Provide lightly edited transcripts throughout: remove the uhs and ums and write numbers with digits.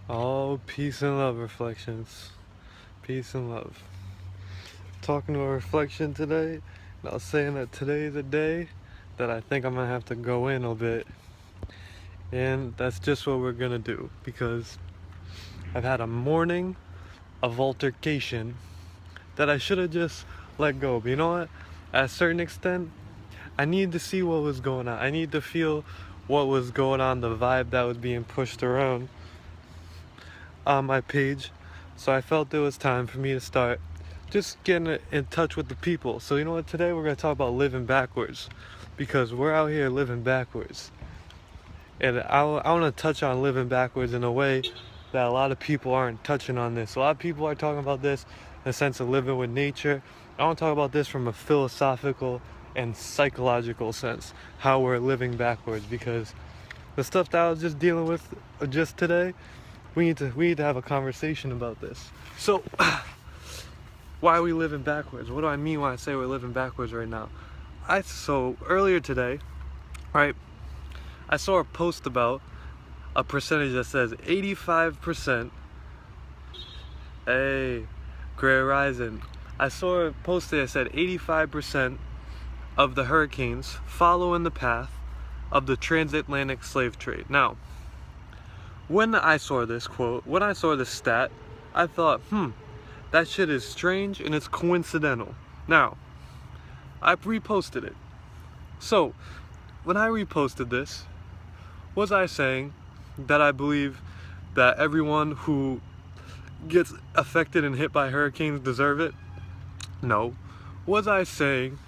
Oh, peace and love reflections. Peace and love. Talking to a reflection today, and I was saying that today is a day that I think I'm gonna have to go in a bit. And that's just what we're gonna do because I've had a morning of altercation that I should have just let go. But you know what? At a certain extent, I need to see what was going on. I need to feel what was going on, the vibe that was being pushed around on my page. So I felt it was time for me to start just getting in touch with the people. So you know what, today we're going to talk about living backwards because we're out here living backwards. And I want to touch on living backwards in a way that a lot of people aren't touching on this. A lot of people are talking about this in the sense of living with nature. I want to talk about this from a philosophical and psychological sense, how we're living backwards, because the stuff that I was just dealing with just today, we need to have a conversation about this. So why are we living backwards? What do I mean when I say we're living backwards right now? So earlier today, right, I saw a post about a percentage that says 85%. Hey, Gray Horizon. I saw a post that said 85% of the hurricanes follow in the path of the transatlantic slave trade. Now, when I saw this quote, when I saw this stat, I thought, that shit is strange and it's coincidental. Now, I reposted it. So, when I reposted this, was I saying that I believe that everyone who gets affected and hit by hurricanes deserve it? No. Was I saying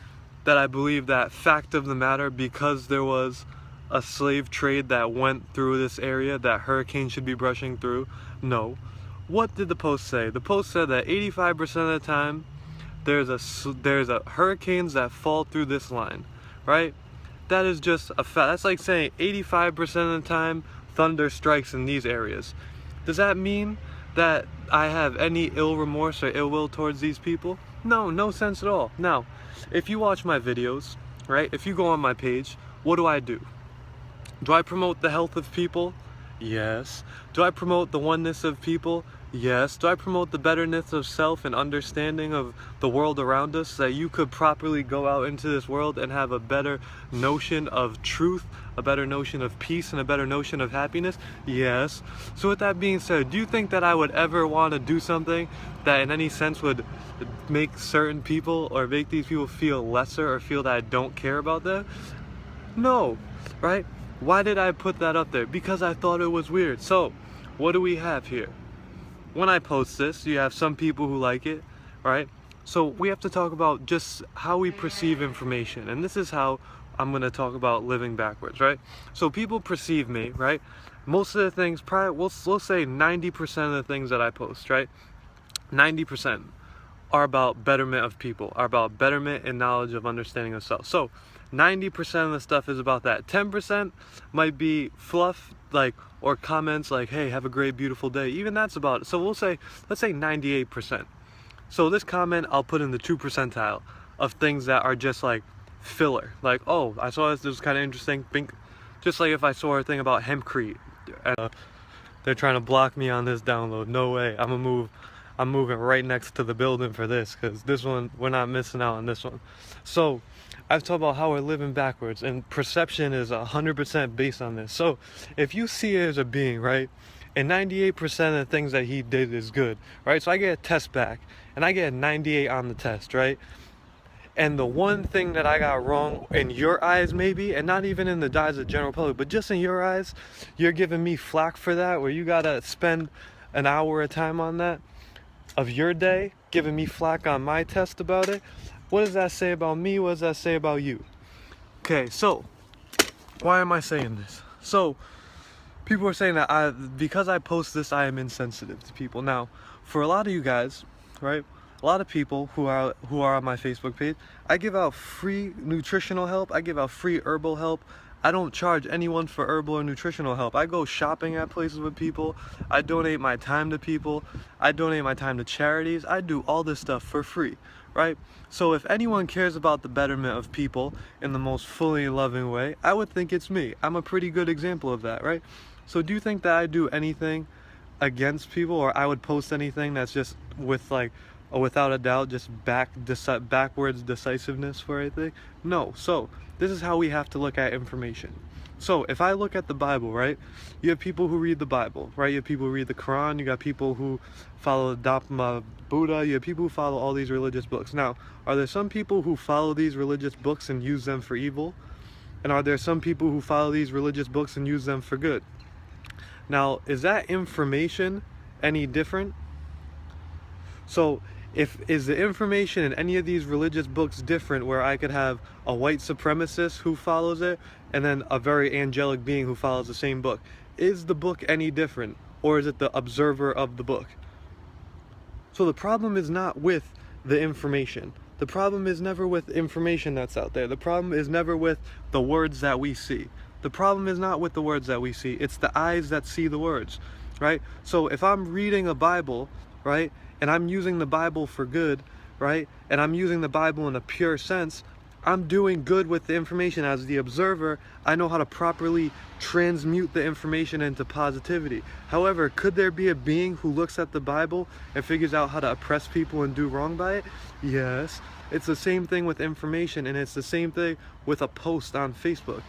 that I believe that fact of the matter, because there was a slave trade that went through this area, that hurricanes should be brushing through? No. What did the post say? The post said that 85% of the time there's a hurricanes that fall through this line, right? That is just a fact. That's like saying 85% of the time thunder strikes in these areas. Does that mean that I have any ill remorse or ill will towards these people? No, no sense at all. Now, if you watch my videos, right, if you go on my page, what do? Do I promote the health of people? Yes. Do I promote the oneness of people? Yes. Do I promote the betterness of self and understanding of the world around us, so that you could properly go out into this world and have a better notion of truth, a better notion of peace, and a better notion of happiness? Yes. So with that being said, do you think that I would ever want to do something that in any sense would make certain people or make these people feel lesser or feel that I don't care about them? No. Right? Why did I put that up there? Because I thought it was weird. So, what do we have here? When I post this, you have some people who like it, right? So we have to talk about just how we perceive information. And this is how I'm going to talk about living backwards, right? So people perceive me, right? Most of the things, we'll say 90% of the things that I post, right? 90% are about betterment of people, are about betterment and knowledge of understanding of self. So 90% of the stuff is about that. 10% might be fluff, like, or comments like, hey, have a great, beautiful day. Even that's about it. So let's say 98%. So this comment I'll put in the 2 percentile of things that are just like filler. Like, oh, I saw this was kind of interesting. Think, just like if I saw a thing about hempcrete, they're trying to block me on this download. No way. I'm moving right next to the building for this, because this one, we're not missing out on this one. So I've talked about how we're living backwards, and perception is 100% based on this. So if you see it as a being, right, and 98% of the things that he did is good, right? So I get a test back, and I get a 98 on the test, right? And the one thing that I got wrong in your eyes, maybe, and not even in the eyes of the general public, but just in your eyes, you're giving me flack for that, where you gotta spend an hour of time on that of your day, giving me flack on my test about it. What does that say about me? What does that say about you? Okay, so why am I saying this? So people are saying that because I post this, I am insensitive to people. Now, for a lot of you guys, right, a lot of people who are on my Facebook page, I give out free nutritional help, I give out free herbal help. I don't charge anyone for herbal or nutritional help. I go shopping at places with people. I donate my time to people. I donate my time to charities. I do all this stuff for free, right? So if anyone cares about the betterment of people in the most fully loving way, I would think it's me. I'm a pretty good example of that, right? So do you think that I do anything against people, or I would post anything that's just with like without a doubt just backwards decisiveness for anything. No. So this is how we have to look at information. So if I look at the Bible, right, you have people who read the Bible, right? You have people who read the Quran. You got people who follow the Dhamma Buddha. You have people who follow all these religious books. Now, are there some people who follow these religious books and use them for evil? And are there some people who follow these religious books and use them for good? Now, is that information any different? So is the information in any of these religious books different, where I could have a white supremacist who follows it and then a very angelic being who follows the same book? Is the book any different, or is it the observer of the book? So the problem is not with the information. The problem is never with information that's out there. The problem is never with the words that we see. The problem is not with the words that we see. It's the eyes that see the words, right? So if I'm reading a Bible, right, and I'm using the Bible for good, right, and I'm using the Bible in a pure sense, I'm doing good with the information. As the observer, I know how to properly transmute the information into positivity. However, could there be a being who looks at the Bible and figures out how to oppress people and do wrong by it? Yes. It's the same thing with information, and it's the same thing with a post on Facebook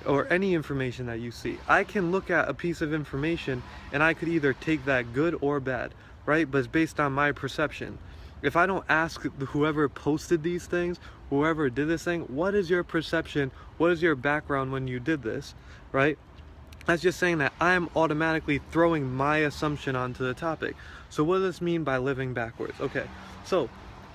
or any information that you see. I can look at a piece of information and I could either take that good or bad, right? But it's based on my perception. If I don't ask whoever posted these things, whoever did this thing, what is your perception? What is your background when you did this, right? That's just saying that I'm automatically throwing my assumption onto the topic. So what does this mean by living backwards? Okay, so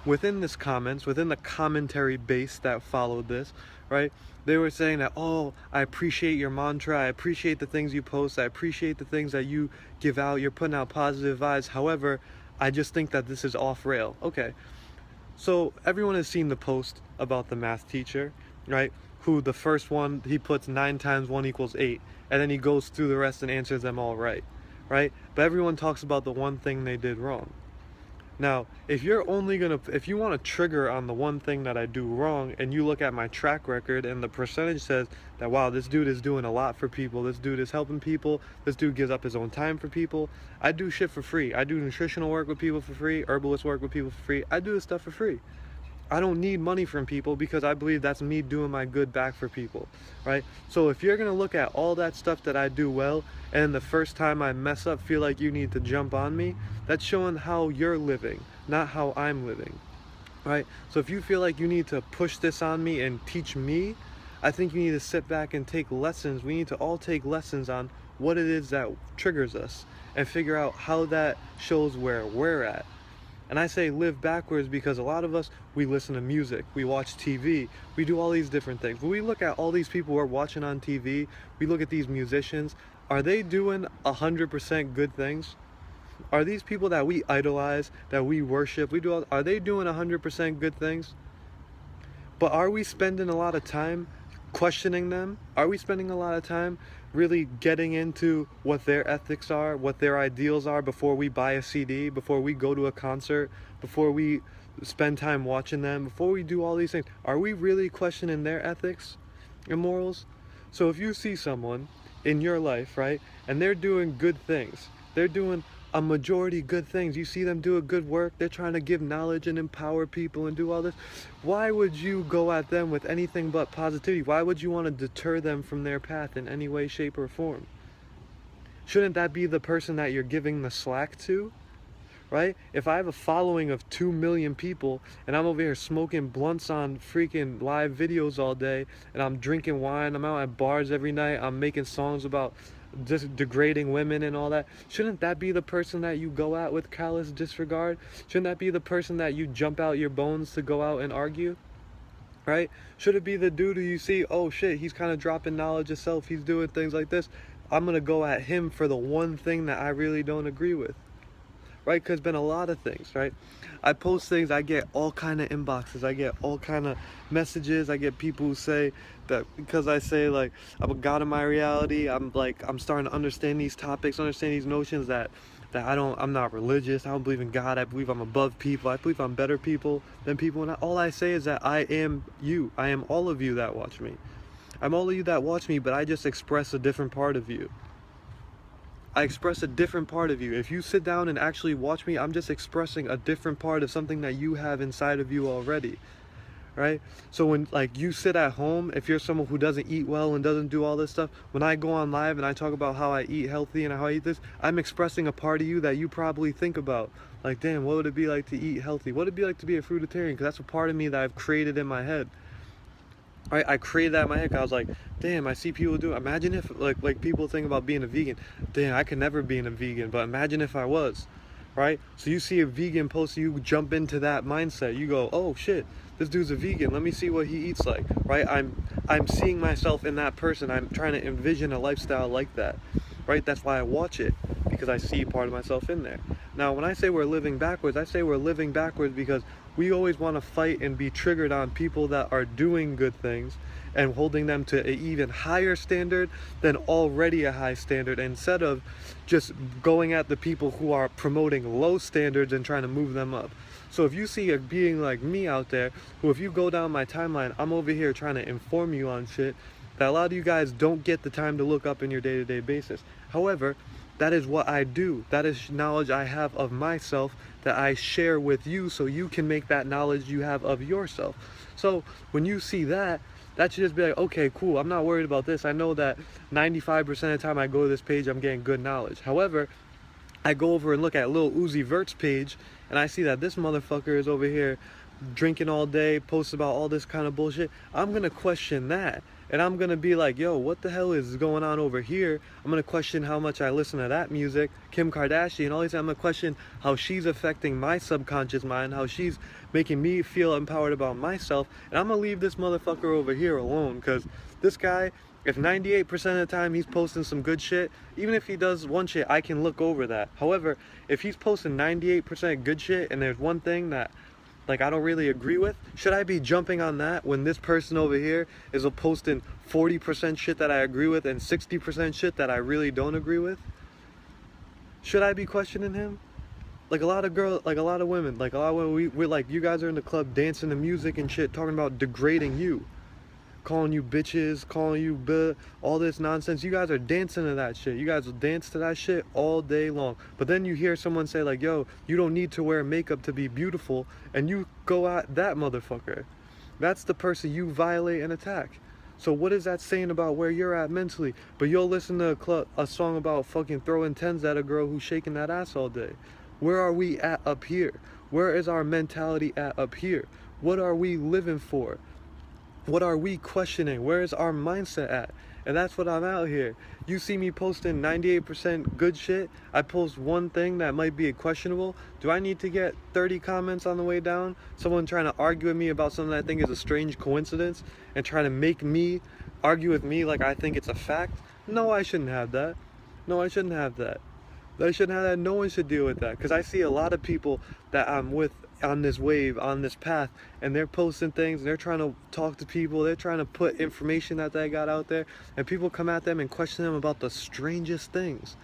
within this comments, within the commentary base that followed this, right, they were saying that, oh, I appreciate your mantra, I appreciate the things you post, I appreciate the things that you give out, you're putting out positive vibes, however, I just think that this is off rail. Okay, so everyone has seen the post about the math teacher, right, who the first one, he puts 9 times 1 equals 8, and then he goes through the rest and answers them all right, but everyone talks about the one thing they did wrong. Now, if you want to trigger on the one thing that I do wrong, and you look at my track record and the percentage says that, wow, this dude is doing a lot for people, this dude is helping people, this dude gives up his own time for people, I do shit for free. I do nutritional work with people for free, herbalist work with people for free, I do this stuff for free. I don't need money from people because I believe that's me doing my good back for people, right? So if you're gonna look at all that stuff that I do well, and the first time I mess up feel like you need to jump on me, that's showing how you're living, not how I'm living, right? So if you feel like you need to push this on me and teach me, I think you need to sit back and take lessons. We need to all take lessons on what it is that triggers us and figure out how that shows where we're at. And I say live backwards because a lot of us, we listen to music, we watch TV, we do all these different things. When we look at all these people we're watching on TV, we look at these musicians, are they doing 100% good things? Are these people that we idolize, that we worship, are they doing 100% good things? But are we spending a lot of time questioning them? Are we spending a lot of time really getting into what their ethics are, what their ideals are before we buy a CD, before we go to a concert, before we spend time watching them, before we do all these things? Are we really questioning their ethics and morals? So if you see someone in your life, right, and they're doing good things, they're doing a majority good things, you see them do a good work, they're trying to give knowledge and empower people and do all this, why would you go at them with anything but positivity? Why would you want to deter them from their path in any way, shape, or form? Shouldn't that be the person that you're giving the slack to, right? If I have a following of 2 million people and I'm over here smoking blunts on freaking live videos all day, and I'm drinking wine, I'm out at bars every night, I'm making songs about just degrading women and all that, shouldn't that be the person that you go at with callous disregard? Shouldn't that be the person that you jump out your bones to go out and argue, right? Should it be the dude who you see, oh shit, he's kind of dropping knowledge of self, he's doing things like this, I'm gonna go at him for the one thing that I really don't agree with, right? Because been a lot of things, right? I post things, I get all kind of inboxes, I get all kind of messages, I get people who say that because I say like I'm a god in my reality, I'm starting to understand these topics, understand these notions that I'm not religious, I don't believe in God, I believe I'm above people, I believe I'm better people than people, and all I say is that I am you, I am all of you that watch me. I'm all of you that watch me, but I just express a different part of you. I express a different part of you. If you sit down and actually watch me, I'm just expressing a different part of something that you have inside of you already, right? So when like you sit at home, if you're someone who doesn't eat well and doesn't do all this stuff, when I go on live and I talk about how I eat healthy and how I eat this, I'm expressing a part of you that you probably think about. Like, damn, what would it be like to eat healthy? What would it be like to be a fruitarian? Because that's a part of me that I've created in my head. Right, I created that in my head. I was like, damn, I see people do it. Imagine if like people think about being a vegan. Damn, I could never be a vegan, but imagine if I was, right? So you see a vegan post, you jump into that mindset. You go, oh shit, this dude's a vegan. Let me see what he eats like, right? I'm seeing myself in that person. I'm trying to envision a lifestyle like that, right? That's why I watch it, because I see part of myself in there. Now, when I say we're living backwards, I say we're living backwards because we always want to fight and be triggered on people that are doing good things and holding them to an even higher standard than already a high standard, instead of just going at the people who are promoting low standards and trying to move them up. So if you see a being like me out there, who if you go down my timeline, I'm over here trying to inform you on shit that a lot of you guys don't get the time to look up in your day-to-day basis. However, that is what I do. That is knowledge I have of myself that I share with you, so you can make that knowledge you have of yourself. So when you see that, that should just be like, okay, cool, I'm not worried about this. I know that 95% of the time I go to this page, I'm getting good knowledge. However, I go over and look at Lil Uzi Vert's page, and I see that this motherfucker is over here drinking all day, posts about all this kind of bullshit. I'm gonna question that. And I'm gonna be like, yo, what the hell is going on over here? I'm gonna question how much I listen to that music, Kim Kardashian, all these. I'm gonna question how she's affecting my subconscious mind, how she's making me feel empowered about myself. And I'm gonna leave this motherfucker over here alone, because this guy, if 98% of the time he's posting some good shit, even if he does one shit, I can look over that. However, if he's posting 98% good shit and there's one thing that like I don't really agree with, should I be jumping on that when this person over here is posting 40% shit that I agree with and 60% shit that I really don't agree with? Should I be questioning him? Like a lot of girls, like a lot of women, like a lot of women, we're like, you guys are in the club dancing to music and shit, talking about degrading you, calling you bitches, calling you bleh, all this nonsense. You guys are dancing to that shit. You guys will dance to that shit all day long. But then you hear someone say like, yo, you don't need to wear makeup to be beautiful, and you go at that motherfucker. That's the person you violate and attack. So what is that saying about where you're at mentally? But you'll listen to a song about fucking throwing tens at a girl who's shaking that ass all day. Where are we at up here? Where is our mentality at up here? What are we living for? What are we questioning? Where is our mindset at? And that's what I'm out here. You see me posting 98% good shit. I post one thing that might be questionable. Do I need to get 30 comments on the way down? Someone trying to argue with me about something I think is a strange coincidence and trying to make me argue with me like I think it's a fact? No, I shouldn't have that. No, I shouldn't have that. I shouldn't have that. No one should deal with that. Because I see a lot of people that I'm with on this wave, on this path, and they're posting things and they're trying to talk to people, they're trying to put information that they got out there, and people come at them and question them about the strangest things.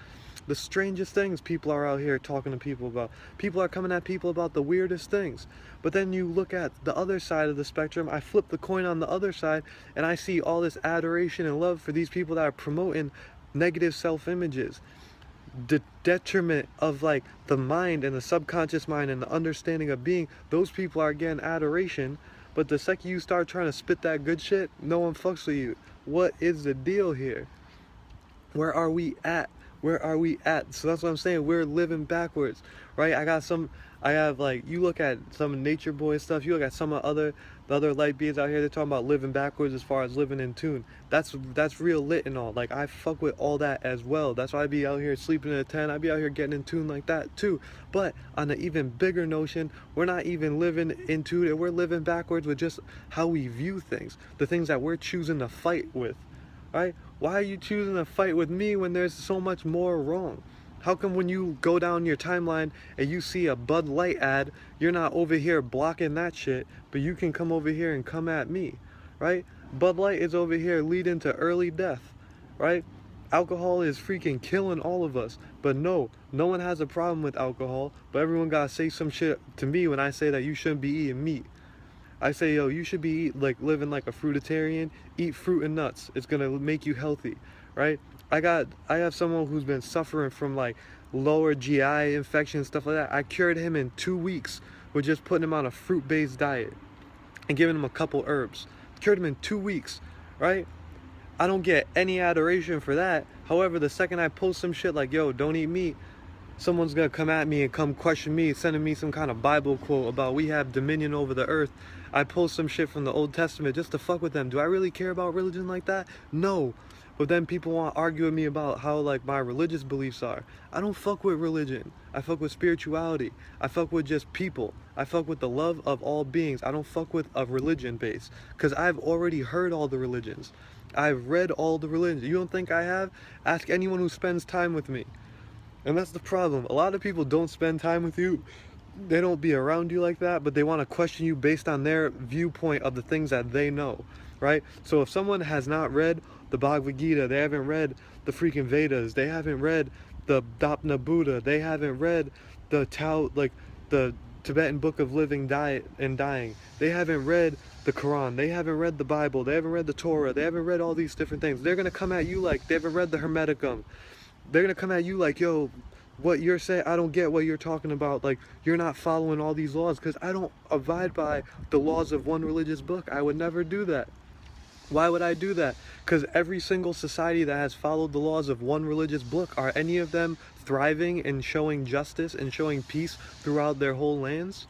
The strangest things people are out here talking to people about. People are coming at people about the weirdest things. But then you look at the other side of the spectrum, I flip the coin on the other side, and I see all this adoration and love for these people that are promoting negative self-images. The detriment of like the mind and the subconscious mind and the understanding of being, those people are getting adoration. But the second you start trying to spit that good shit, no one fucks with you. What is the deal here? Where are we at? Where are we at? So that's what I'm saying. We're living backwards, right? I have like, you look at some Nature Boy stuff, you look at some of the other light beings out here, they're talking about living backwards as far as living in tune. That's real lit and all. Like, I fuck with all that as well. That's why I be out here sleeping in a tent. I be out here getting in tune like that too. But on an even bigger notion, we're not even living in tune, we're living backwards with just how we view things. The things that we're choosing to fight with, right? Why are you choosing to fight with me when there's so much more wrong? How come when you go down your timeline and you see a Bud Light ad, you're not over here blocking that shit, but you can come over here and come at me, right? Bud Light is over here leading to early death, right? Alcohol is freaking killing all of us. But no one has a problem with alcohol, but everyone gotta say some shit to me when I say that you shouldn't be eating meat. I say, yo, you should be living like a fruitarian, eat fruit and nuts. It's gonna make you healthy, right? I have someone who's been suffering from like lower GI infections, stuff like that. I cured him in 2 weeks with just putting him on a fruit-based diet and giving him a couple herbs. Cured him in 2 weeks, right? I don't get any adoration for that. However, the second I post some shit like, yo, don't eat meat, someone's gonna come at me and come question me, sending me some kind of Bible quote about we have dominion over the earth. I post some shit from the Old Testament just to fuck with them. Do I really care about religion like that? No. But then people want to argue with me about how like my religious beliefs are. I don't fuck with religion. I fuck with spirituality. I fuck with just people. I fuck with the love of all beings. I don't fuck with a religion base. Because I've already heard all the religions. I've read all the religions. You don't think I have? Ask anyone who spends time with me. And that's the problem. A lot of people don't spend time with you. They don't be around you like that, but they want to question you based on their viewpoint of the things that they know, right? So if someone has not read the Bhagavad Gita, they haven't read the freaking Vedas, they haven't read the Dapna Buddha, they haven't read the Tao, like the Tibetan Book of Living, Diet and Dying, they haven't read the Quran, they haven't read the Bible, they haven't read the Torah, they haven't read all these different things. They're going to come at you like they haven't read the Hermeticum. They're going to come at you like, yo, what you're saying, I don't get what you're talking about. Like, you're not following all these laws, because I don't abide by the laws of one religious book. I would never do that. Why would I do that? Because every single society that has followed the laws of one religious book, are any of them thriving and showing justice and showing peace throughout their whole lands?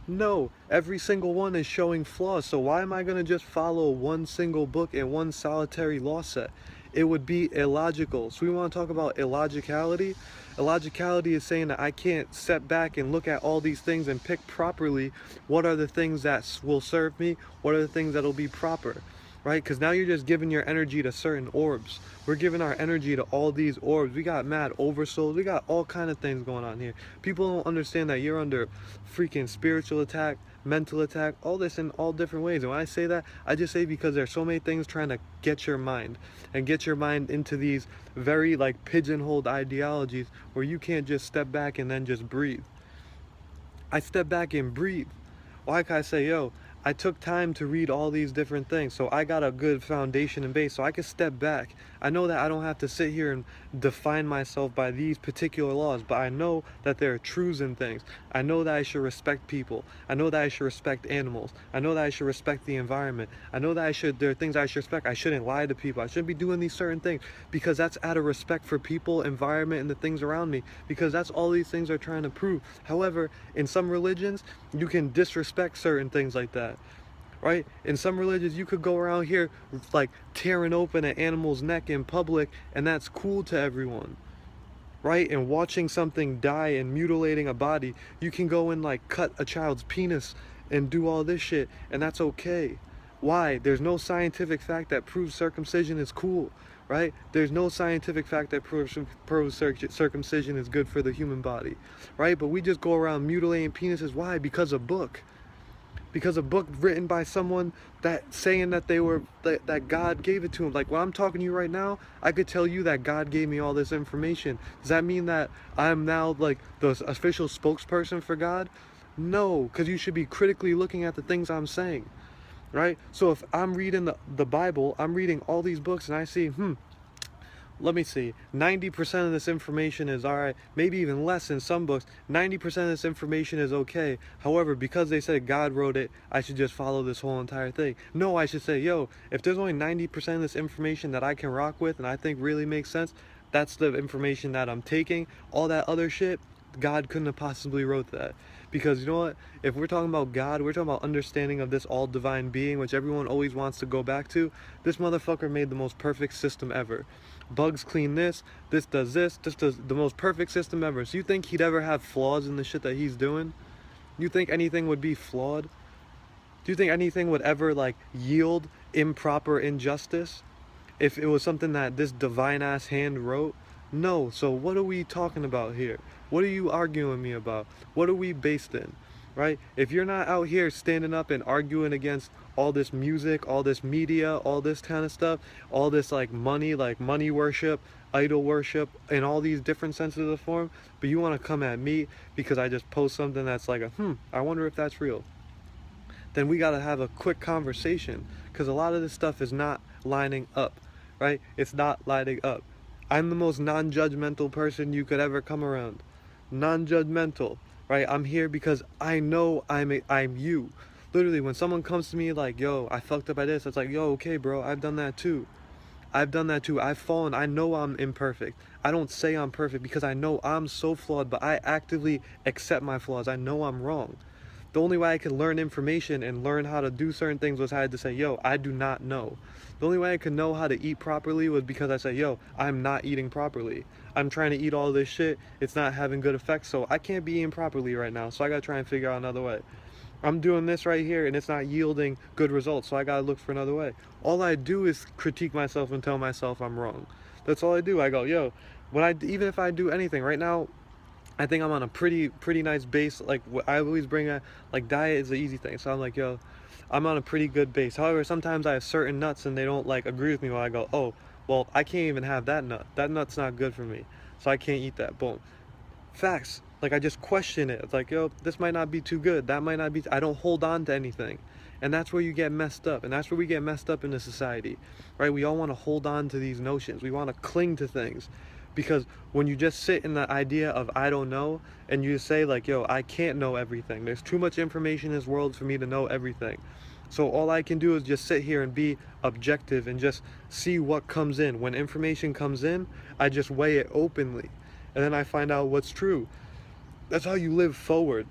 No, every single one is showing flaws. So why am I going to just follow one single book and one solitary law set? It would be illogical. So we want to talk about illogicality. Illogicality is saying that I can't step back and look at all these things and pick properly what are the things that will serve me, what are the things that will be proper, right? Because now you're just giving your energy to certain orbs. We're giving our energy to all these orbs. We got mad oversouls. We got all kind of things going on here. People don't understand that you're under freaking spiritual attack, mental attack, all this in all different ways. And when I say that, I just say because there's so many things trying to get your mind and get your mind into these very like pigeonholed ideologies where you can't just step back and then just breathe. I step back and breathe. Why can I say, yo, I took time to read all these different things, so I got a good foundation and base, so I can step back. I know that I don't have to sit here and define myself by these particular laws, but I know that there are truths in things. I know that I should respect people. I know that I should respect animals. I know that I should respect the environment. I know that there are things I should respect. I shouldn't lie to people. I shouldn't be doing these certain things, because that's out of respect for people, environment, and the things around me, because that's all these things are trying to prove. However, in some religions, you can disrespect certain things like that. Right? In some religions, you could go around here like tearing open an animal's neck in public, and that's cool to everyone. Right? And watching something die and mutilating a body, you can go and like cut a child's penis and do all this shit, and that's okay. Why? There's no scientific fact that proves circumcision is cool. Right? There's no scientific fact that proves circumcision is good for the human body. Right? But we just go around mutilating penises. Why? Because a book. Because a book written by someone that saying that that God gave it to him. Like when I'm talking to you right now, I could tell you that God gave me all this information. Does that mean that I'm now like the official spokesperson for God? No, because you should be critically looking at the things I'm saying, right? So if I'm reading the Bible, I'm reading all these books, and I see, let me see, 90% of this information is alright, maybe even less in some books. 90% of this information is okay. However, because they said God wrote it, I should just follow this whole entire thing. No, I should say, yo, if there's only 90% of this information that I can rock with and I think really makes sense, that's the information that I'm taking. All that other shit, God couldn't have possibly wrote that. Because you know what? If we're talking about God, we're talking about understanding of this all divine being, which everyone always wants to go back to. This motherfucker made the most perfect system ever. Bugs clean this does this does the most perfect system ever. So you think he'd ever have flaws in the shit that he's doing? You think anything would be flawed? Do you think anything would ever like yield improper injustice if it was something that this divine ass hand wrote? No. So what are we talking about here? What are you arguing with me about? What are we based in? Right? If you're not out here standing up and arguing against all this music, all this media, all this kind of stuff, all this like money worship, idol worship, and all these different senses of the form, but you want to come at me because I just post something that's like I wonder if that's real, then we got to have a quick conversation, because a lot of this stuff is not lining up. right? It's not lighting up. I'm the most non-judgmental person you could ever come around. Non-judgmental, right? I'm here because I know I'm you. Literally, when someone comes to me like, yo, I fucked up at this, it's like, yo, okay, bro, I've done that too. I've done that too. I've fallen. I know I'm imperfect. I don't say I'm perfect because I know I'm so flawed, but I actively accept my flaws. I know I'm wrong. The only way I could learn information and learn how to do certain things was I had to say, yo, I do not know. The only way I could know how to eat properly was because I said, yo, I'm not eating properly. I'm trying to eat all this shit. It's not having good effects, so I can't be eating properly right now. So I gotta try and figure out another way. I'm doing this right here and it's not yielding good results, so I gotta look for another way. All I do is critique myself and tell myself I'm wrong. That's all I do. I go, yo, even if I do anything right now, I think I'm on a pretty nice base. Like I always bring a, like, diet is the easy thing. So I'm like, yo, I'm on a pretty good base. However, sometimes I have certain nuts and they don't like agree with me. When I go, oh, well, I can't even have that nut. That nut's not good for me, so I can't eat that. Boom. Facts. Like I just question it. It's like, yo, this might not be too good. That might not be. I don't hold on to anything, and that's where you get messed up. And that's where we get messed up in the society, right? We all want to hold on to these notions. We want to cling to things. Because when you just sit in the idea of I don't know, and you say like, yo, I can't know everything. There's too much information in this world for me to know everything. So all I can do is just sit here and be objective and just see what comes in. When information comes in, I just weigh it openly. And then I find out what's true. That's how you live forward.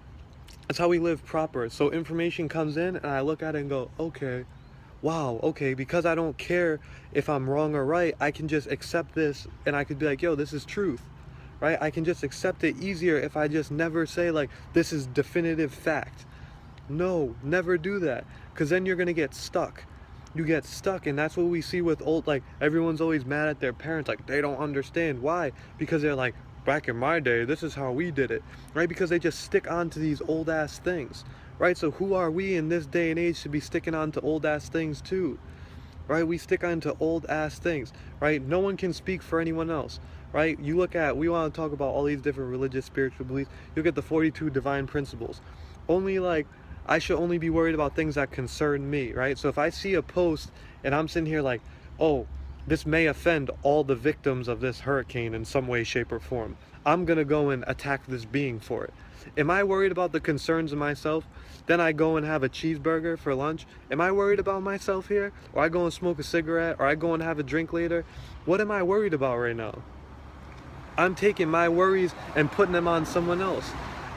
That's how we live proper. So information comes in and I look at it and go, okay, wow, okay, because I don't care if I'm wrong or right, I can just accept this and I could be like, yo, this is truth, right? I can just accept it easier if I just never say like, this is definitive fact. No, never do that, because then you're gonna get stuck. You get stuck, and that's what we see with old, like, everyone's always mad at their parents, like, they don't understand. Why? Because they're like, back in my day, this is how we did it, right? Because they just stick on to these old ass things. Right, so who are we in this day and age to be sticking on to old ass things too? Right, we stick on to old ass things, right? No one can speak for anyone else, right? You look at, we want to talk about all these different religious, spiritual beliefs. You get the 42 divine principles. Only like, I should only be worried about things that concern me, right? So if I see a post and I'm sitting here like, oh, this may offend all the victims of this hurricane in some way, shape, or form, I'm gonna go and attack this being for it. Am I worried about the concerns of myself? Then I go and have a cheeseburger for lunch. Am I worried about myself here? Or I go and smoke a cigarette? Or I go and have a drink later? What am I worried about right now? I'm taking my worries and putting them on someone else.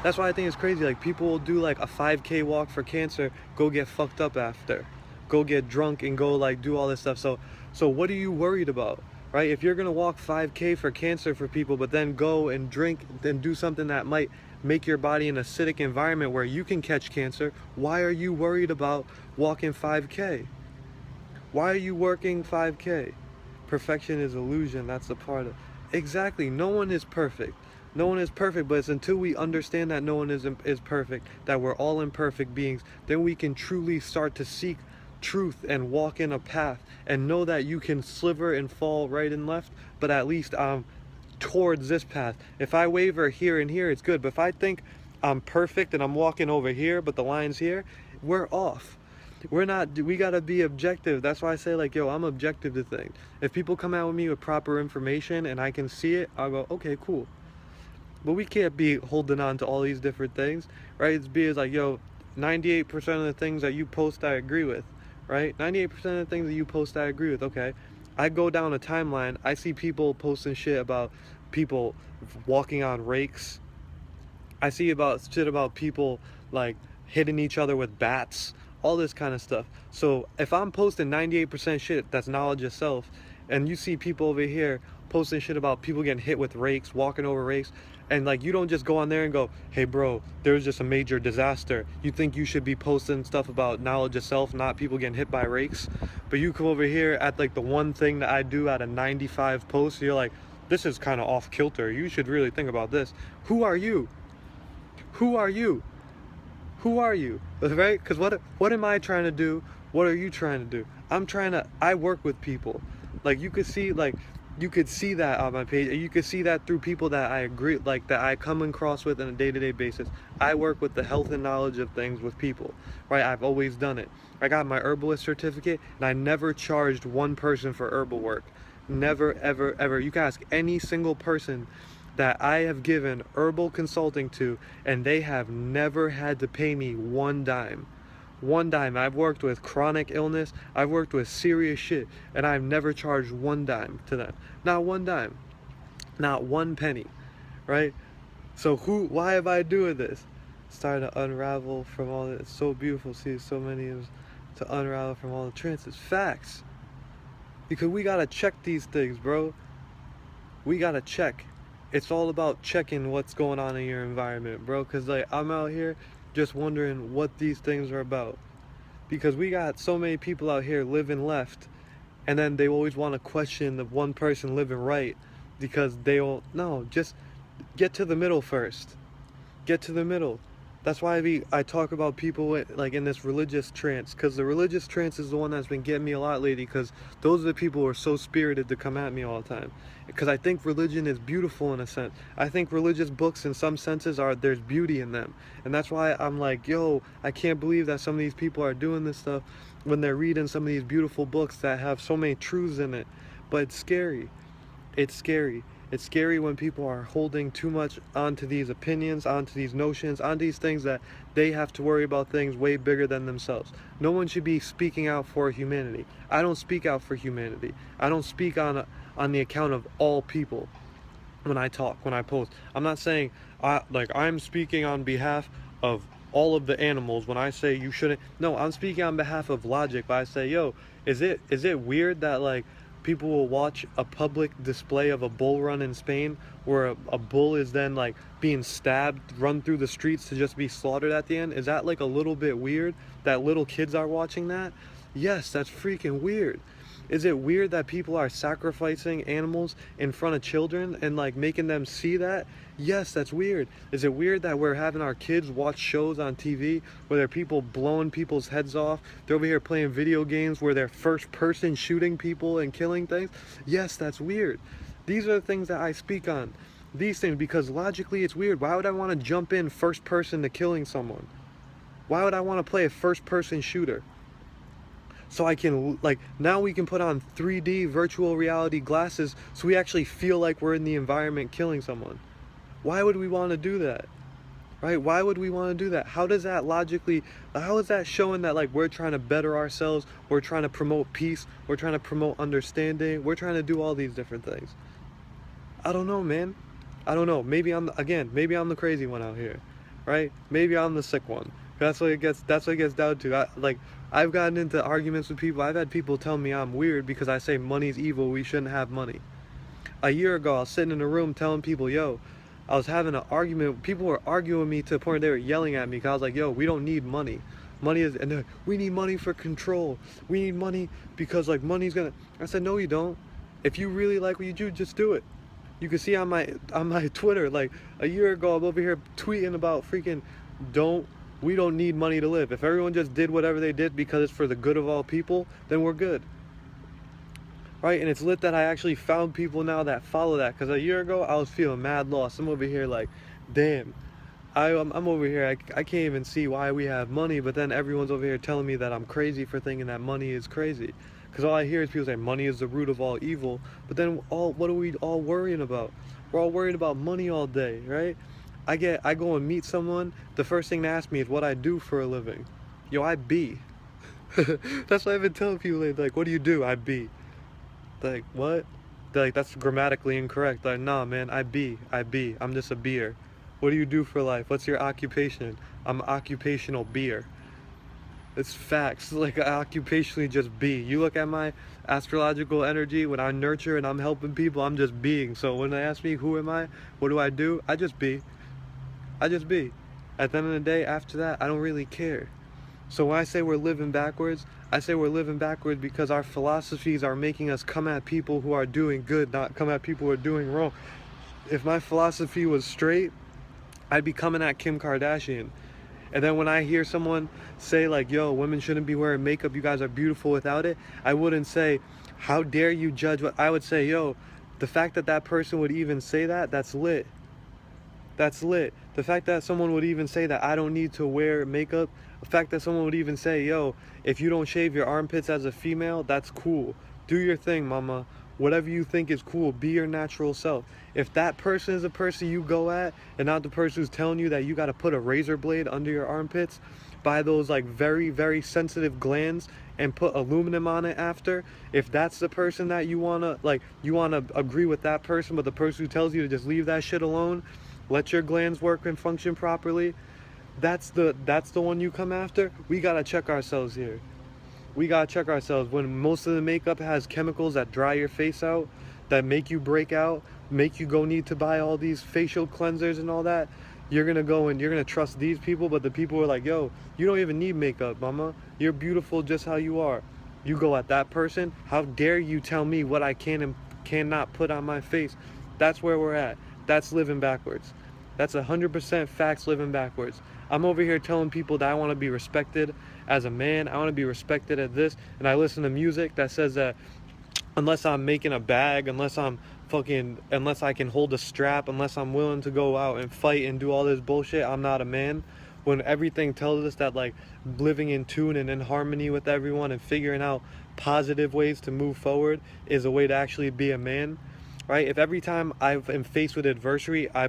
That's why I think it's crazy. Like, people will do like a 5K walk for cancer, go get fucked up after. Go get drunk and go like do all this stuff. So what are you worried about? Right? If you're gonna walk 5K for cancer for people, but then go and drink and do something that might make your body an acidic environment where you can catch cancer, why are you worried about walking 5K? Why are you working 5K? Perfection is illusion. That's a part of. Exactly. No one is perfect. No one is perfect, but it's until we understand that no one is perfect, that we're all imperfect beings, then we can truly start to seek truth and walk in a path and know that you can sliver and fall right and left, but at least towards this path. If I waver here and here, it's good, but if I think I'm perfect and I'm walking over here but the line's here, we're off. We're not. We gotta be objective. That's why I say like, yo, I'm objective to things. If people come out with me with proper information and I can see it, I'll go, okay, cool. But we can't be holding on to all these different things, right? It's like, yo, 98% of the things that you post I agree with, right? 98% of the things that you post I agree with. Okay, I go down a timeline, I see people posting shit about people walking on rakes. I see shit about people like hitting each other with bats, all this kind of stuff. So if I'm posting 98% shit that's knowledge itself, and you see people over here posting shit about people getting hit with rakes, walking over rakes, and like, you don't just go on there and go, hey bro, there's just a major disaster. You think you should be posting stuff about knowledge itself, not people getting hit by rakes? But you come over here at like the one thing that I do out of 95 posts, you're like, this is kind of off kilter. You should really think about this. Who are you? Who are you? Who are you? Right? Because what am I trying to do? What are you trying to do? I work with people. Like, you could see, like, You could see that on my page. You could see that through people that I agree, like that I come across with on a day-to-day basis. I work with the health and knowledge of things with people, right? I've always done it. I got my herbalist certificate, and I never charged one person for herbal work. Never, ever, ever. You can ask any single person that I have given herbal consulting to, and they have never had to pay me one dime. One dime. I've worked with chronic illness, I've worked with serious shit, and I've never charged one dime to them. Not one dime. Not one penny. Right? So why am I doing this? Starting to unravel from all that. It's so beautiful, see so many of us to unravel from all the trances. Facts. Because we gotta check these things, bro. We gotta check. It's all about checking what's going on in your environment, bro. Because like I'm out here just wondering what these things are about, because we got so many people out here living left, and then they always want to question the one person living right, because they all no, just get to the middle first. Get to the middle. That's why I talk about people like in this religious trance, because the religious trance is the one that's been getting me a lot lately, because those are the people who are so spirited to come at me all the time. Because I think religion is beautiful in a sense. I think religious books in some senses there's beauty in them. And that's why I'm like, yo, I can't believe that some of these people are doing this stuff when they're reading some of these beautiful books that have so many truths in it. But it's scary. It's scary. It's scary when people are holding too much onto these opinions, onto these notions, on these things that they have to worry about things way bigger than themselves. No one should be speaking out for humanity. I don't speak out for humanity. I don't speak on the account of all people when I talk, when I post. I'm not saying I'm speaking on behalf of all of the animals when I say you shouldn't. No, I'm speaking on behalf of logic. But I say, yo, is it weird that like people will watch a public display of a bull run in Spain where a bull is then like being stabbed, run through the streets to just be slaughtered at the end? Is that like a little bit weird that little kids are watching that? Yes, that's freaking weird. Is it weird that people are sacrificing animals in front of children and like making them see that? Yes, that's weird. Is it weird that we're having our kids watch shows on TV where there are people blowing people's heads off? They're over here playing video games where they're first person shooting people and killing things? Yes, that's weird. These are the things that I speak on. These things, because logically it's weird. Why would I want to jump in first person to killing someone? Why would I want to play a first person shooter? So I can, like, now we can put on 3D virtual reality glasses so we actually feel like we're in the environment killing someone. Why would we want to do that? Right? Why would we want to do that? How does that logically, how is that showing that like we're trying to better ourselves, we're trying to promote peace, we're trying to promote understanding, we're trying to do all these different things? I don't know, man. I don't know. Maybe I'm the crazy one out here, right? Maybe I'm the sick one. That's what it gets down to. I've gotten into arguments with people. I've had people tell me I'm weird because I say money's evil, we shouldn't have money. A year ago, I was sitting in a room telling people, yo, I was having an argument. People were arguing with me to the point where they were yelling at me because I was like, yo, we don't need money. And they're like, we need money for control. We need money because like money's gonna. I said, no, you don't. If you really like what you do, just do it. You can see on my Twitter, like a year ago, I'm over here tweeting about freaking we don't need money to live. If everyone just did whatever they did because it's for the good of all people, then we're good. Right? And it's lit that I actually found people now that follow that. Because a year ago, I was feeling mad lost. I'm over here like, damn. I'm over here, I can't even see why we have money. But then everyone's over here telling me that I'm crazy for thinking that money is crazy. Because all I hear is people say money is the root of all evil. But then what are we all worrying about? We're all worried about money all day, right? I go and meet someone, the first thing they ask me is what I do for a living. Yo, I be. That's what I've been telling people, like, what do you do? I be. They're like, what? They're like, that's grammatically incorrect. They're like, nah, man, I be. I'm just a beer. What do you do for life? What's your occupation? I'm an occupational beer. It's facts. Like, I occupationally just be. You look at my astrological energy, when I nurture and I'm helping people, I'm just being. So when they ask me, who am I? What do? I just be. I just be. At the end of the day, after that, I don't really care. So when I say we're living backwards, I say we're living backwards because our philosophies are making us come at people who are doing good, not come at people who are doing wrong. If my philosophy was straight, I'd be coming at Kim Kardashian. And then when I hear someone say like, yo, women shouldn't be wearing makeup, you guys are beautiful without it, I wouldn't say, how dare you judge what I would say, yo, The fact that that person would even say that, that's lit. That's lit. The fact that someone would even say that I don't need to wear makeup, the fact that someone would even say, yo, if you don't shave your armpits as a female, that's cool. Do your thing, mama. Whatever you think is cool, be your natural self. If that person is the person you go at and not the person who's telling you that you got to put a razor blade under your armpits, buy those like very, very sensitive glands and put aluminum on it after, if that's the person that you want to, like, you want to agree with that person, but the person who tells you to just leave that shit alone, let your glands work and function properly, that's the one you come after. We gotta check ourselves here. We gotta check ourselves. When most of the makeup has chemicals that dry your face out, that make you break out, make you go need to buy all these facial cleansers and all that, you're gonna go and you're gonna trust these people, but the people who are like, yo, you don't even need makeup, mama. You're beautiful just how you are. You go at that person, how dare you tell me what I can and cannot put on my face? That's where we're at. That's living backwards. That's 100% facts living backwards. I'm over here telling people that I want to be respected as a man. I want to be respected at this. And I listen to music that says that unless I'm making a bag, unless I can hold a strap, unless I'm willing to go out and fight and do all this bullshit, I'm not a man. When everything tells us that, like, living in tune and in harmony with everyone and figuring out positive ways to move forward is a way to actually be a man. Right? If every time I am faced with adversity, I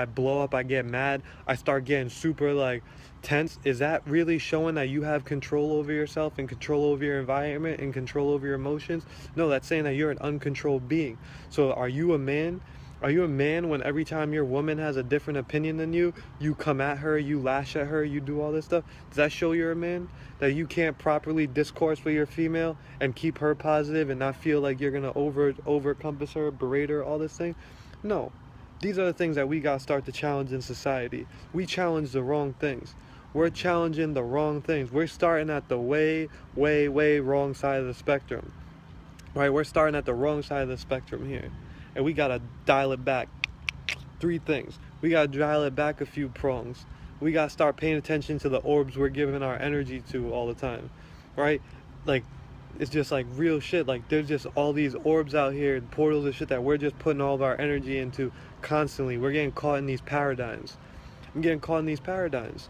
blow up, I get mad, I start getting super like tense, is that really showing that you have control over yourself and control over your environment and control over your emotions? No, that's saying that you're an uncontrolled being. So are you a man? Are you a man when every time your woman has a different opinion than you, you come at her, you lash at her, you do all this stuff? Does that show you're a man? That you can't properly discourse with your female and keep her positive and not feel like you're gonna over compass her, berate her, all this thing? No. These are the things that we gotta start to challenge in society. We challenge the wrong things. We're challenging the wrong things. We're starting at the way wrong side of the spectrum. Right? We're starting at the wrong side of the spectrum here. And we gotta dial it back. 3 things. We gotta dial it back a few prongs. We gotta start paying attention to the orbs we're giving our energy to all the time. Right? Like, it's just like real shit. Like, there's just all these orbs out here, portals and shit that we're just putting all of our energy into constantly. We're getting caught in these paradigms. I'm getting caught in these paradigms.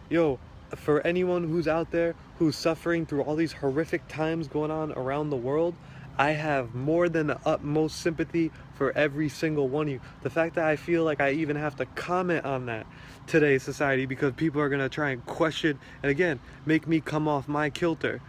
Yo, for anyone who's out there who's suffering through all these horrific times going on around the world, I have more than the utmost sympathy for every single one of you. The fact that I feel like I even have to comment on that today's society because people are going to try and question and again make me come off my kilter,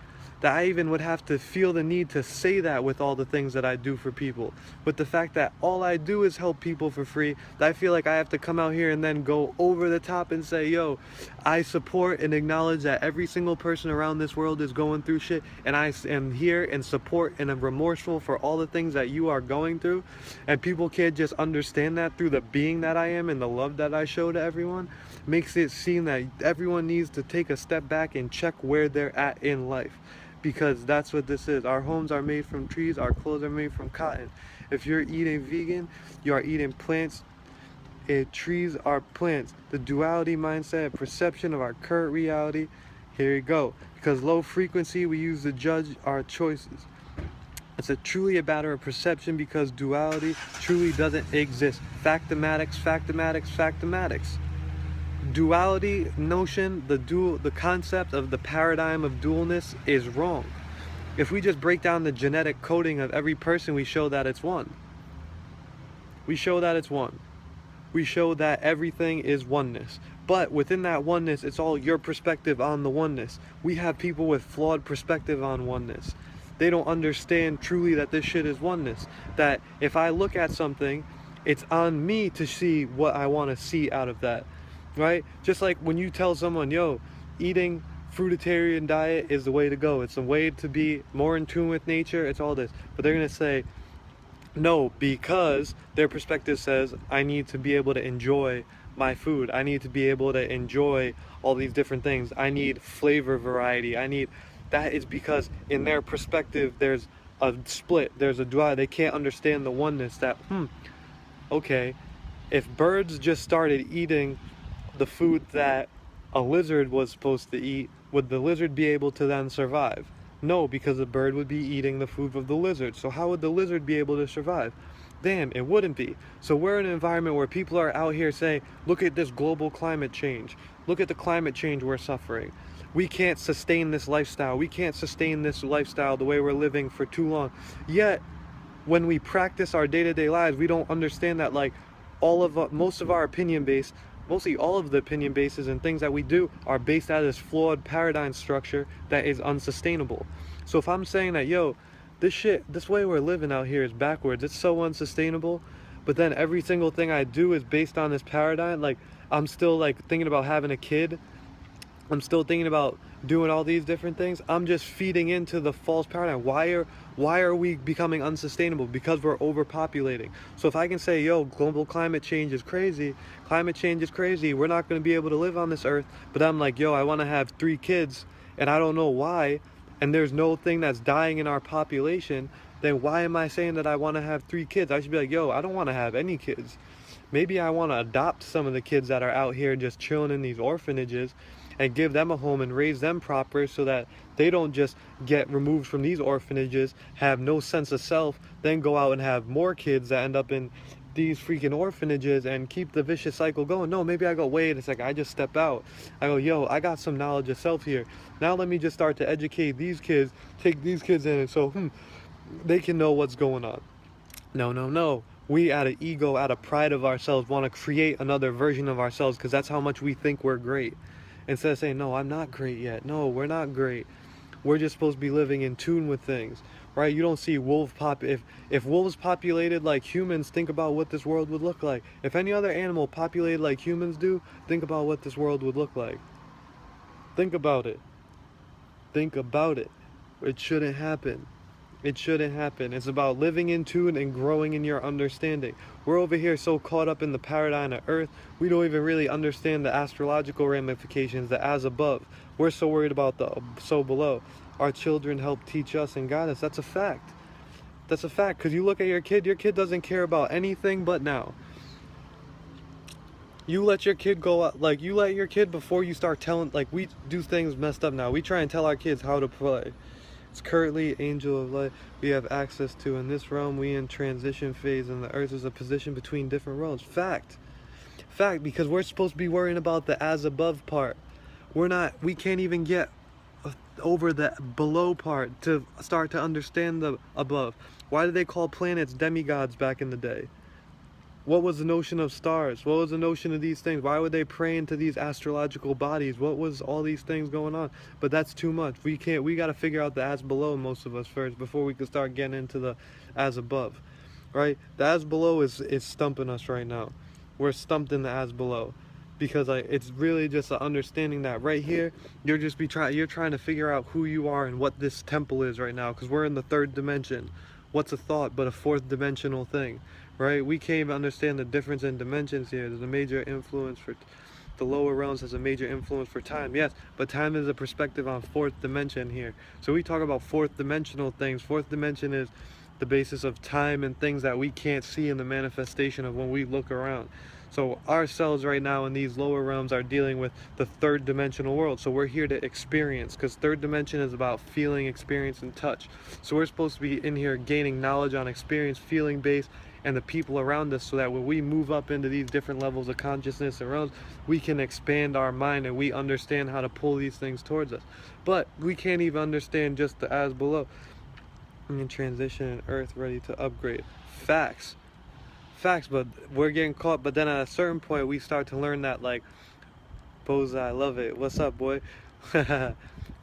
that I even would have to feel the need to say that with all the things that I do for people, with the fact that all I do is help people for free, that I feel like I have to come out here and then go over the top and say, yo, I support and acknowledge that every single person around this world is going through shit, and I am here and support and am remorseful for all the things that you are going through, and people can't just understand that through the being that I am and the love that I show to everyone, makes it seem that everyone needs to take a step back and check where they're at in life. Because that's what this is. Our homes are made from trees, our clothes are made from cotton. If you're eating vegan, you are eating plants. Trees are plants. The duality mindset, perception of our current reality. Here you go. Because low frequency we use to judge our choices. It's truly a matter of perception because duality truly doesn't exist. Factomatics, factomatics, factomatics. Duality notion, the concept of the paradigm of dualness is wrong. If we just break down the genetic coding of every person, we show that it's one. We show that it's one. We show that everything is oneness. But within that oneness, it's all your perspective on the oneness. We have people with flawed perspective on oneness. They don't understand truly that this shit is oneness. That if I look at something, it's on me to see what I want to see out of that. Right? Just like when you tell someone, yo, eating fruitarian diet is the way to go. It's a way to be more in tune with nature. It's all this. But they're going to say, no, because their perspective says, I need to be able to enjoy my food. I need to be able to enjoy all these different things. I need flavor variety. That is because in their perspective, there's a split. There's a duality. They can't understand the oneness that, okay, if birds just started eating the food that a lizard was supposed to eat, would the lizard be able to then survive? No, because the bird would be eating the food of the lizard. So how would the lizard be able to survive? Damn, it wouldn't be. So we're in an environment where people are out here saying, look at this global climate change. Look at the climate change we're suffering. We can't sustain this lifestyle. We can't sustain this lifestyle the way we're living for too long. Yet, when we practice our day-to-day lives, we don't understand that, like, most of our opinion base, mostly all of the opinion bases and things that we do are based out of this flawed paradigm structure that is unsustainable. So if I'm saying that, yo, this way we're living out here is backwards, it's so unsustainable, but then every single thing I do is based on this paradigm, like, I'm still like thinking about having a kid, I'm still thinking about doing all these different things, I'm just feeding into the false paradigm. Why are we becoming unsustainable? Because we're overpopulating. So if I can say, yo, global climate change is crazy, we're not going to be able to live on this earth, but I'm like, yo, I want to have 3 kids and I don't know why, and there's no thing that's dying in our population, then why am I saying that I want to have 3 kids? I should be like, yo, I don't want to have any kids. Maybe I want to adopt some of the kids that are out here just chilling in these orphanages and give them a home and raise them proper so that they don't just get removed from these orphanages, have no sense of self, then go out and have more kids that end up in these freaking orphanages and keep the vicious cycle going. No, maybe I go, wait a second, I just step out. I go, yo, I got some knowledge of self here. Now let me just start to educate these kids, take these kids in, and so they can know what's going on. No. We, out of ego, out of pride of ourselves, want to create another version of ourselves because that's how much we think we're great. Instead of saying, no, I'm not great yet. No, we're not great. We're just supposed to be living in tune with things, right? You don't see if wolves populated like humans, think about what this world would look like. If any other animal populated like humans do, think about what this world would look like. Think about it. Think about it. It shouldn't happen. It shouldn't happen. It's about living in tune and growing in your understanding. We're over here so caught up in the paradigm of Earth, we don't even really understand the astrological ramifications, the as above. We're so worried about the so below. Our children help teach us and guide us. That's a fact. That's a fact, because you look at your kid doesn't care about anything but now. You let your kid go out, like, you let your kid before you start telling, like, we do things messed up now. We try and tell our kids how to play. It's currently angel of light we have access to. In this realm, we in transition phase, and the earth is a position between different realms. Fact, because we're supposed to be worrying about the as above part. We can't even get over the below part to start to understand the above. Why did they call planets demigods back in the day? What was the notion of stars? What was the notion of these things? Why would they pray into these astrological bodies? What was all these things going on? But that's too much. We got to figure out the as below, most of us, first, before we can start getting into the as above, right? The as below is stumping us right now. We're stumped in the as below because it's really just an understanding that right here, you're trying to figure out who you are and what this temple is right now, because we're in the 3rd dimension. What's a thought but a 4th dimensional thing? Right? We can't even understand the difference in dimensions here. There's a major influence for the lower realms, has a major influence for time. Yes, but time is a perspective on 4th dimension here. So we talk about 4th dimensional things. 4th dimension is the basis of time and things that we can't see in the manifestation of when we look around. So ourselves right now in these lower realms are dealing with the 3rd dimensional world. So we're here to experience, because 3rd dimension is about feeling, experience, and touch. So we're supposed to be in here gaining knowledge on experience, feeling based, and the people around us, so that when we move up into these different levels of consciousness and realms, we can expand our mind and we understand how to pull these things towards us. But we can't even understand just the as below. In transition and earth ready to upgrade. Facts, but we're getting caught. But then at a certain point we start to learn that, like, Boza, I love it, what's up, boy?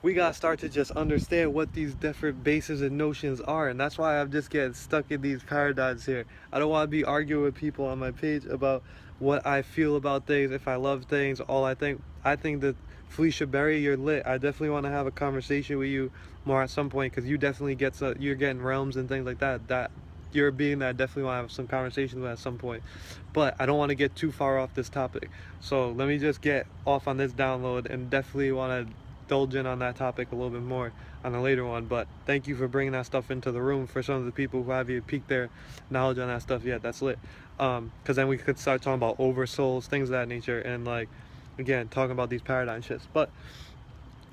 We gotta start to just understand what these different bases and notions are, and that's why I'm just getting stuck in these paradigms here. I don't want to be arguing with people on my page about what I feel about things, if I love things, all I think that Felicia Berry, you're lit. I definitely want to have a conversation with you more at some point, because you definitely you're getting realms and things like that you're a being that I definitely want to have some conversations with at some point. But I don't want to get too far off this topic, so let me just get off on this download, and definitely want to indulge in on that topic a little bit more on a later one. But thank you for bringing that stuff into the room for some of the people who haven't piqued their knowledge on that stuff yet. That's lit. Because then we could start talking about oversouls, things of that nature, and, like, again, talking about these paradigm shifts. But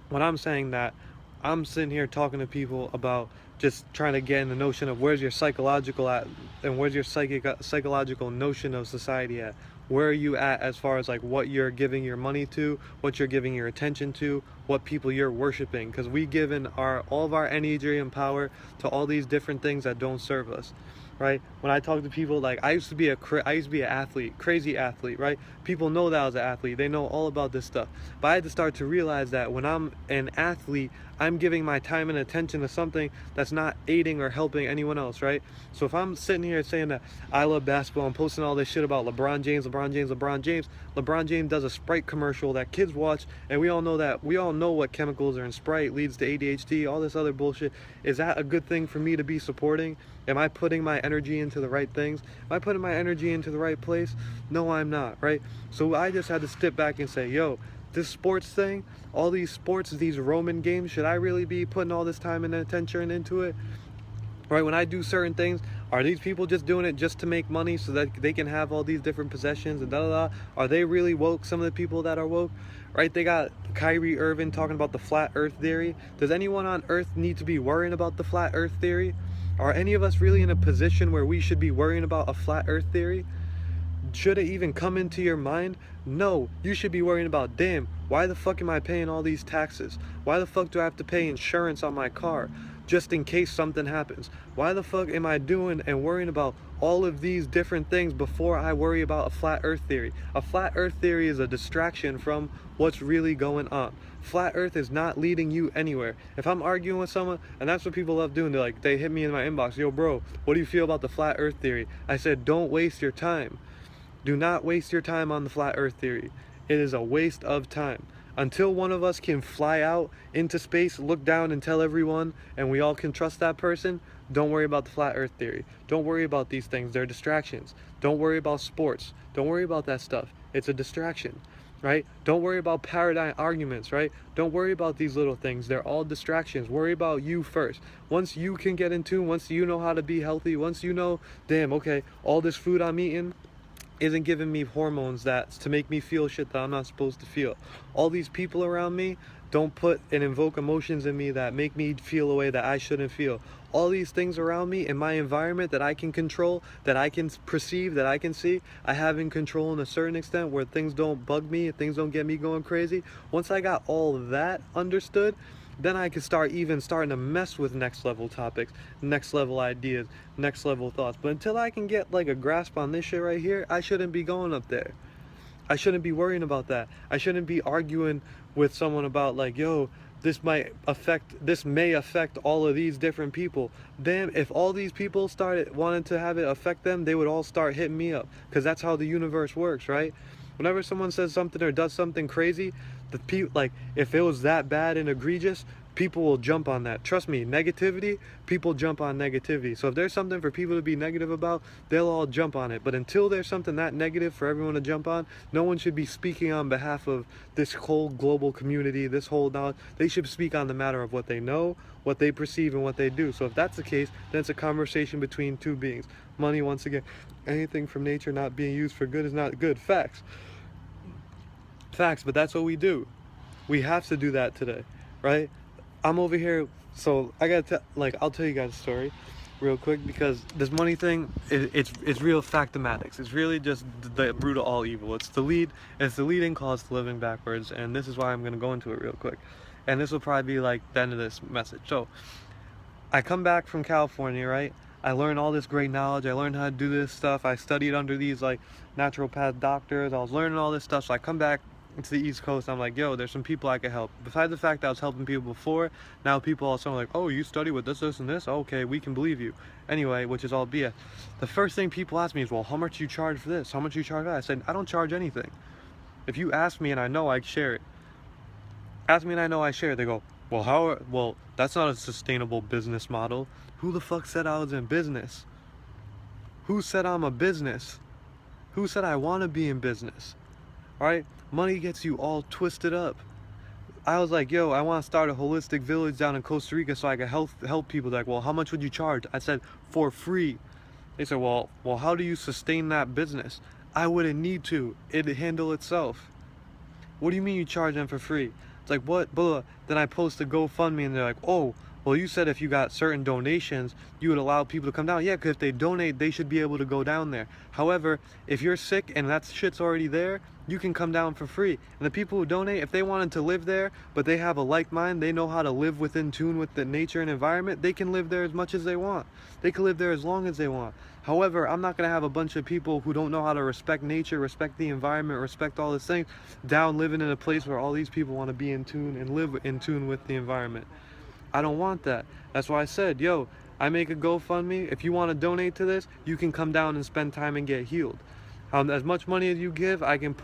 when I'm saying that, I'm sitting here talking to people about just trying to get in the notion of where's your psychological at, and where's your psychological notion of society at. Where are you at as far as like what you're giving your money to, what you're giving your attention to, what people you're worshiping? Because we given all of our energy and power to all these different things that don't serve us, right? When I talk to people, like I used to be an athlete, crazy athlete, right? People know that I was an athlete. They know all about this stuff. But I had to start to realize that when I'm an athlete, I'm giving my time and attention to something that's not aiding or helping anyone else, right? So if I'm sitting here saying that I love basketball, I'm posting all this shit about LeBron James. LeBron James does a Sprite commercial that kids watch, and we all know what chemicals are in Sprite leads to ADHD, all this other bullshit. Is that a good thing for me to be supporting? Am I putting my energy into the right things? Am I putting my energy into the right place? No, I'm not, right? So I just had to step back and say, yo, this sports thing, all these sports, these Roman games, should I really be putting all this time and attention into it? Right, when I do certain things, are these people just doing it just to make money so that they can have all these different possessions and da-da-da? Are they really woke, some of the people that are woke? Right, they got Kyrie Irving talking about the flat earth theory. Does anyone on earth need to be worrying about the flat earth theory? Are any of us really in a position where we should be worrying about a flat earth theory? Should it even come into your mind? No, you should be worrying about, damn, why the fuck am I paying all these taxes? Why the fuck do I have to pay insurance on my car just in case something happens? Why the fuck am I doing and worrying about all of these different things before I worry about a flat earth theory? A flat earth theory is a distraction from what's really going on. Flat earth is not leading you anywhere. If I'm arguing with someone, and that's what people love doing, they hit me in my inbox, yo bro, what do you feel about the flat earth theory? I said, don't waste your time. Do not waste your time on the flat earth theory. It is a waste of time. Until one of us can fly out into space, look down and tell everyone, and we all can trust that person, don't worry about the flat earth theory. Don't worry about these things. They're distractions. Don't worry about sports. Don't worry about that stuff. It's a distraction, right? Don't worry about paradigm arguments, right? Don't worry about these little things. They're all distractions. Worry about you first. Once you can get in tune, once you know how to be healthy, once you know, damn, okay, all this food I'm eating isn't giving me hormones that's to make me feel shit that I'm not supposed to feel. All these people around me don't put and invoke emotions in me that make me feel a way that I shouldn't feel. All these things around me in my environment that I can control, that I can perceive, that I can see, I have in control in a certain extent where things don't bug me, things don't get me going crazy. Once I got all of that understood, then I can starting to mess with next level topics, next level ideas, next level thoughts. But until I can get like a grasp on this shit right here, I shouldn't be going up there. I shouldn't be worrying about that. I shouldn't be arguing with someone about like, yo, this may affect all of these different people. Damn, if all these people started wanting to have it affect them, they would all start hitting me up, because that's how the universe works, right? Whenever someone says something or does something crazy, like if it was that bad and egregious, people will jump on that. Trust me, negativity, people jump on negativity. So if there's something for people to be negative about, they'll all jump on it. But until there's something that negative for everyone to jump on, no one should be speaking on behalf of this whole global community, this whole knowledge. They should speak on the matter of what they know, what they perceive, and what they do. So if that's the case, then it's a conversation between two beings. Money, once again, anything from nature not being used for good is not good. Facts, but that's what we do. We have to do that today, right? I'm over here, so I gotta I'll tell you guys a story real quick, because this money thing, it's real factomatics. It's really just the root of all evil. It's the leading cause to living backwards, and this is why I'm gonna go into it real quick. And this will probably be like the end of this message. So I come back from California, right? I learned all this great knowledge. I learned how to do this stuff. I studied under these like naturopath doctors. I was learning all this stuff. So I come back to the East Coast. I'm like, yo, there's some people I could help. Besides the fact that I was helping people before, now people also are like, oh, you study with this, and this? Okay, we can believe you. Anyway, which is all BS. The first thing people ask me is, well, how much do you charge for this? How much do you charge for that? I said, I don't charge anything. If you ask me and I know, I share it. Ask me and I know, I share it. They go, well, that's not a sustainable business model. Who the fuck said I was in business? Who said I'm a business? Who said I want to be in business? Right? Money gets you all twisted up. I was like, yo, I want to start a holistic village down in Costa Rica so I can help people. They're like, well, how much would you charge? I said, for free. They said, well, how do you sustain that business? I wouldn't need to. It'd handle itself. What do you mean you charge them for free? It's like, what? Blah. Then I post a GoFundMe and they're like, oh, Well, you said if you got certain donations, you would allow people to come down. Yeah, because if they donate, they should be able to go down there. However, if you're sick and that shit's already there, you can come down for free. And the people who donate, if they wanted to live there, but they have a like mind, they know how to live within tune with the nature and environment, they can live there as much as they want. They can live there as long as they want. However, I'm not going to have a bunch of people who don't know how to respect nature, respect the environment, respect all these things, down living in a place where all these people want to be in tune and live in tune with the environment. I don't want that. That's why I said, yo, I make a GoFundMe. If you want to donate to this, you can come down and spend time and get healed. As much money as you give, I can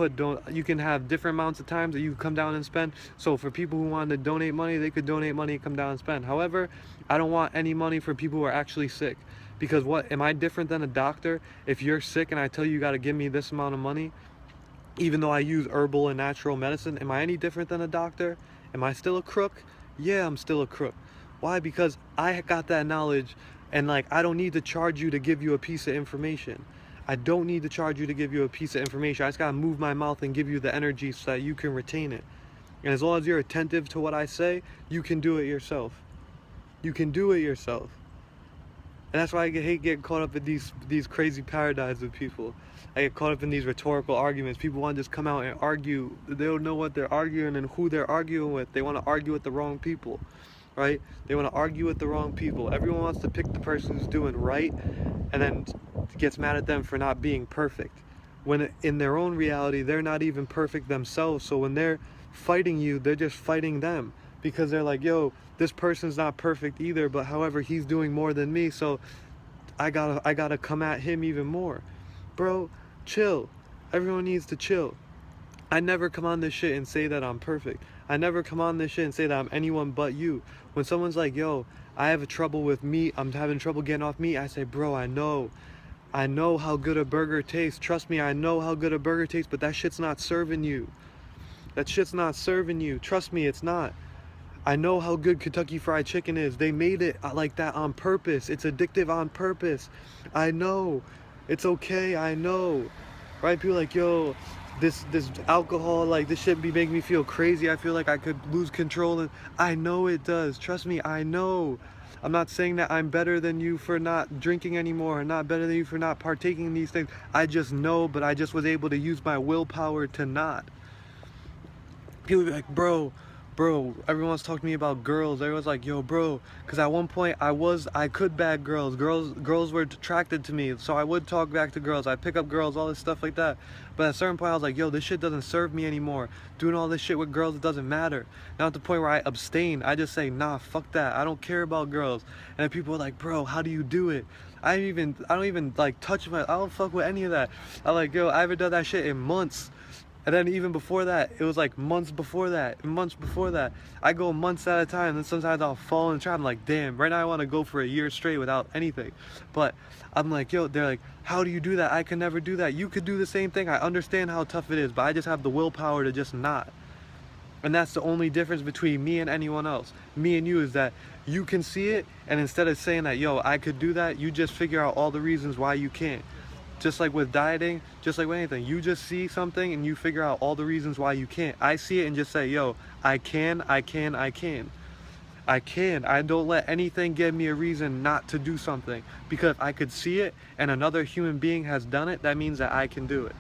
you can have different amounts of times that you come down and spend. So for people who want to donate money, they could donate money and come down and spend. However, I don't want any money for people who are actually sick. Because what, am I different than a doctor? If you're sick and I tell you you got to give me this amount of money, even though I use herbal and natural medicine, am I any different than a doctor? Am I still a crook? Yeah, I'm still a crook. Why? Because I got that knowledge, and like, I don't need to charge you to give you a piece of information. I don't need to charge you to give you a piece of information. I just gotta move my mouth and give you the energy so that you can retain it. And as long as you're attentive to what I say, you can do it yourself. You can do it yourself. And that's why I hate getting caught up in these crazy paradigms with people. I get caught up in these rhetorical arguments. People want to just come out and argue. They don't know what they're arguing and who they're arguing with. They want to argue with the wrong people, right? They want to argue with the wrong people. Everyone wants to pick the person who's doing right and then gets mad at them for not being perfect. When in their own reality, they're not even perfect themselves. So when they're fighting you, they're just fighting them. Because they're like, yo, this person's not perfect either, but however, he's doing more than me, so I gotta come at him even more. Bro, chill. Everyone needs to chill. I never come on this shit and say that I'm perfect. I never come on this shit and say that I'm anyone but you. When someone's like, yo, I have trouble with meat, I'm having trouble getting off meat, I say, bro, I know how good a burger tastes. Trust me, I know how good a burger tastes, but that shit's not serving you. That shit's not serving you. Trust me, it's not. I know how good Kentucky Fried Chicken is. They made it like that on purpose. It's addictive on purpose. I know. It's okay, I know. Right? People like, yo, this alcohol, like, this shit be making me feel crazy. I feel like I could lose control. And I know it does. Trust me, I know. I'm not saying that I'm better than you for not drinking anymore, or not better than you for not partaking in these things. I just know, but I just was able to use my willpower to not. People be like, bro, everyone's talking to me about girls. Everyone's like, yo, bro, because at one point I could bag girls. Girls were attracted to me, so I would talk back to girls. I'd pick up girls, all this stuff like that. But at a certain point, I was like, yo, this shit doesn't serve me anymore. Doing all this shit with girls, it doesn't matter. Now at the point where I abstain, I just say, nah, fuck that. I don't care about girls. And then people are like, bro, how do you do it? I don't even like touch I don't fuck with any of that. I'm like, yo, I haven't done that shit in months. And then even before that, it was like months before that. I go months at a time, and then sometimes I'll fall in the trap. I'm like, damn, right now I want to go for a year straight without anything. But I'm like, yo, they're like, how do you do that? I can never do that. You could do the same thing. I understand how tough it is, but I just have the willpower to just not. And that's the only difference between me and anyone else. Me and you is that you can see it, and instead of saying that, yo, I could do that, you just figure out all the reasons why you can't. Just like with dieting, just like with anything, you just see something and you figure out all the reasons why you can't. I see it and just say, yo, I can. I don't let anything give me a reason not to do something. Because if I could see it and another human being has done it, that means that I can do it.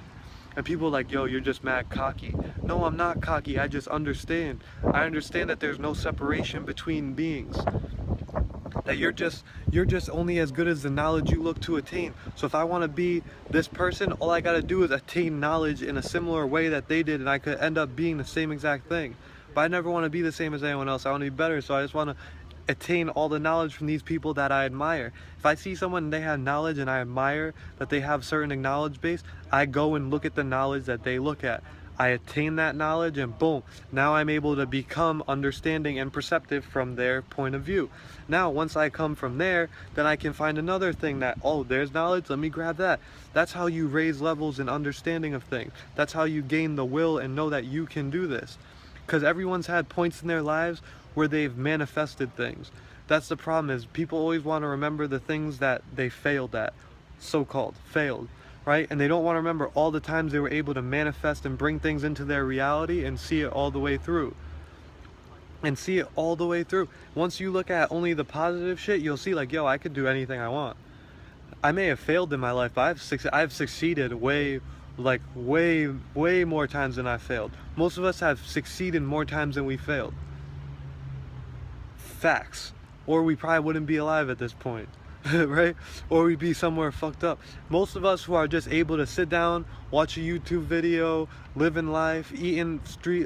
And people are like, yo, you're just mad cocky. No, I'm not cocky. I just understand. I understand that there's no separation between beings. That you're just only as good as the knowledge you look to attain. So if I want to be this person, all I got to do is attain knowledge in a similar way that they did, and I could end up being the same exact thing. But I never want to be the same as anyone else. I want to be better, so I just want to attain all the knowledge from these people that I admire. If I see someone and they have knowledge and I admire that they have certain knowledge base, I go and look at the knowledge that they look at. I attain that knowledge, and boom, now I'm able to become understanding and perceptive from their point of view. Now, once I come from there, then I can find another thing that, oh, there's knowledge, let me grab that. That's how you raise levels in understanding of things. That's how you gain the will and know that you can do this. Because everyone's had points in their lives where they've manifested things. That's the problem, is people always want to remember the things that they failed at, so-called failed. Right? And they don't want to remember all the times they were able to manifest and bring things into their reality and see it all the way through. and see it all the way through. Once you look at only the positive shit, you'll see like, yo, I could do anything I want. I may have failed in my life, but I've succeeded way more times than I failed. Most of us have succeeded more times than we failed. Facts. Or we probably wouldn't be alive at this point. Right? Or we'd be somewhere fucked up. Most of us who are just able to sit down, watch a YouTube video, living life, eating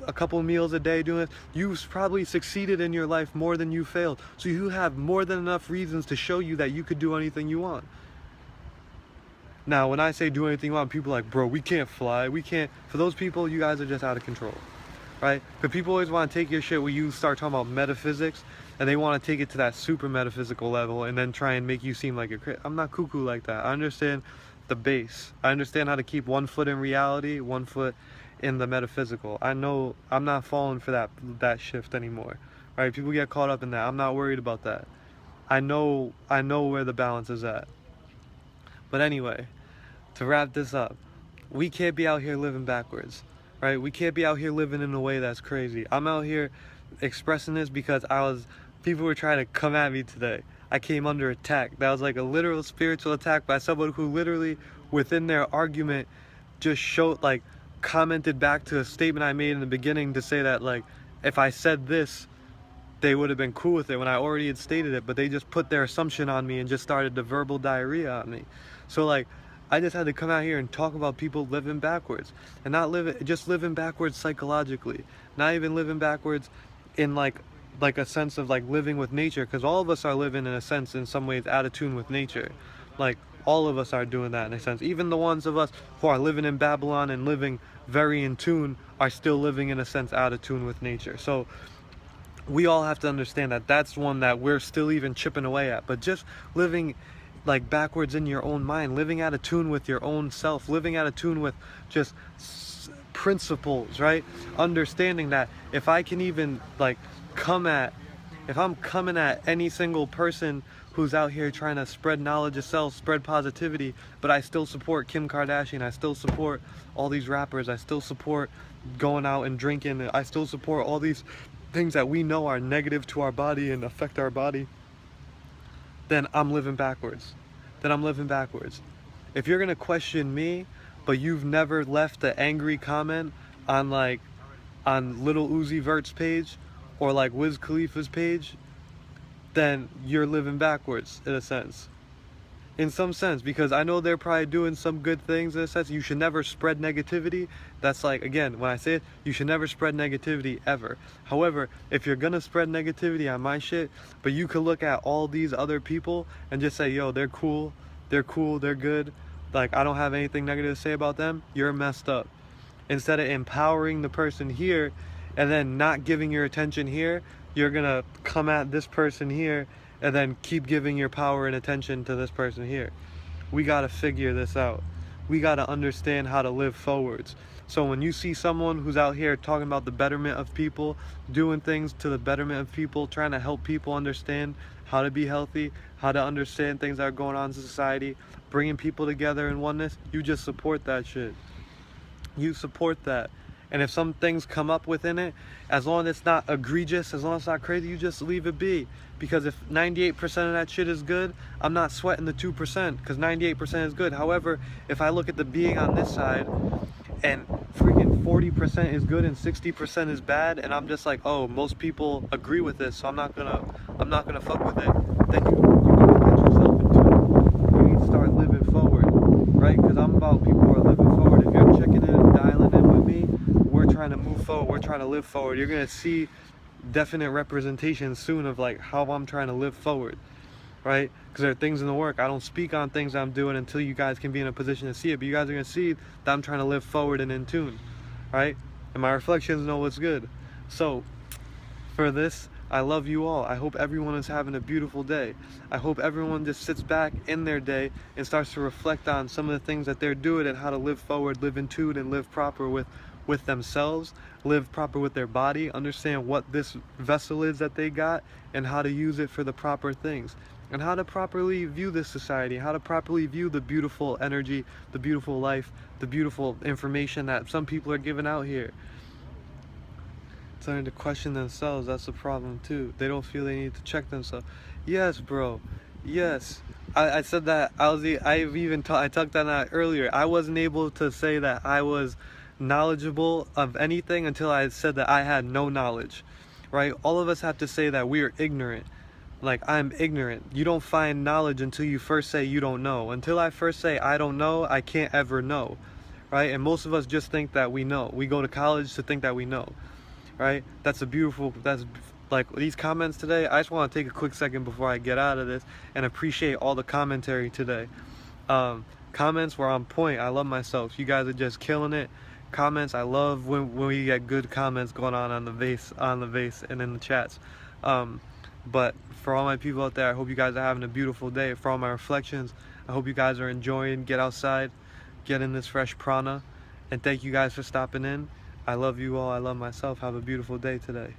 a couple meals a day, doing this, you've probably succeeded in your life more than you failed. So you have more than enough reasons to show you that you could do anything you want. Now, when I say do anything you want, people are like, bro, we can't fly, we can't. For those people, you guys are just out of control, right? Because people always want to take your shit where you start talking about metaphysics, and they want to take it to that super metaphysical level and then try and make you seem like you're crazy. I'm not cuckoo like that. I understand the base. I understand how to keep one foot in reality, one foot in the metaphysical. I know I'm not falling for that shift anymore, right? People get caught up in that. I'm not worried about that. I know where the balance is at. But anyway, to wrap this up, we can't be out here living backwards, right? We can't be out here living in a way that's crazy. I'm out here expressing this because people were trying to come at me today. I came under attack. That was like a literal spiritual attack by someone who literally, within their argument, just commented back to a statement I made in the beginning to say that, like, if I said this, they would have been cool with it when I already had stated it, but they just put their assumption on me and just started the verbal diarrhea on me. So, like, I just had to come out here and talk about people living backwards, and not just living backwards psychologically, not even living backwards in like a sense of like living with nature, because all of us are living in a sense, in some ways, out of tune with nature. Like, all of us are doing that in a sense. Even the ones of us who are living in Babylon and living very in tune are still living in a sense out of tune with nature. So we all have to understand that that's one that we're still even chipping away at. But just living like backwards in your own mind, living out of tune with your own self, living out of tune with just principles, right? Understanding that if I can even like if I'm coming at any single person who's out here trying to spread knowledge of self, spread positivity, but I still support Kim Kardashian, I still support all these rappers, I still support going out and drinking, I still support all these things that we know are negative to our body and affect our body, then I'm living backwards. If you're gonna question me, but you've never left an angry comment on Lil Uzi Vert's page or like Wiz Khalifa's page, then you're living backwards in a sense. In some sense, because I know they're probably doing some good things in a sense. You should never spread negativity. That's like, again, when I say it, you should never spread negativity ever. However, if you're gonna spread negativity on my shit, but you could look at all these other people and just say, yo, they're cool, they're good, like, I don't have anything negative to say about them, you're messed up. Instead of empowering the person here and then not giving your attention here, you're gonna come at this person here and then keep giving your power and attention to this person here. We gotta figure this out. We gotta understand how to live forwards. So when you see someone who's out here talking about the betterment of people, doing things to the betterment of people, trying to help people understand how to be healthy, how to understand things that are going on in society, bringing people together in oneness, you just support that shit. You support that. And if some things come up within it, as long as it's not egregious, as long as it's not crazy, you just leave it be. Because if 98% of that shit is good, I'm not sweating the 2%, because 98% is good. However, if I look at the being on this side, and freaking 40% is good and 60% is bad, and I'm just like, oh, most people agree with this, so I'm not gonna fuck with it, then you need to get yourself in tune. You need to start living forward, right? Because I'm about people who are living forward. If you're checking in and dialing in with me, we're trying to move forward, we're trying to live forward. You're gonna see definite representation soon of like how I'm trying to live forward, right? Because there are things in the work. I don't speak on things I'm doing until you guys can be in a position to see it, but you guys are gonna see that I'm trying to live forward and in tune, right? And my reflections know what's good. So for this, I love you all. I hope everyone is having a beautiful day. I hope everyone just sits back in their day and starts to reflect on some of the things that they're doing and how to live forward, live in tune, and live proper with themselves, live proper with their body, understand what this vessel is that they got and how to use it for the proper things, and how to properly view this society, how to properly view the beautiful energy, the beautiful life, the beautiful information that some people are giving out here. starting to question themselves. That's the problem too. They don't feel they need to check themselves. Yes, bro. Yes. I said that. I talked on that earlier. I wasn't able to say that I was knowledgeable of anything until I said that I had no knowledge. Right? All of us have to say that we are ignorant. Like, I'm ignorant. You don't find knowledge until you first say you don't know. Until I first say I don't know, I can't ever know. Right? And most of us just think that we know. We go to college to think that we know. Right? That's like these comments today. I just want to take a quick second before I get out of this and appreciate all the commentary today. Comments were on point. I love myself. You guys are just killing it. Comments, I love when we get good comments going on the vase and in the chats. But for all my people out there, I hope you guys are having a beautiful day. For all my reflections, I hope you guys are enjoying. Get outside, get in this fresh prana, and thank you guys for stopping in. I love you all. I love myself. Have a beautiful day today.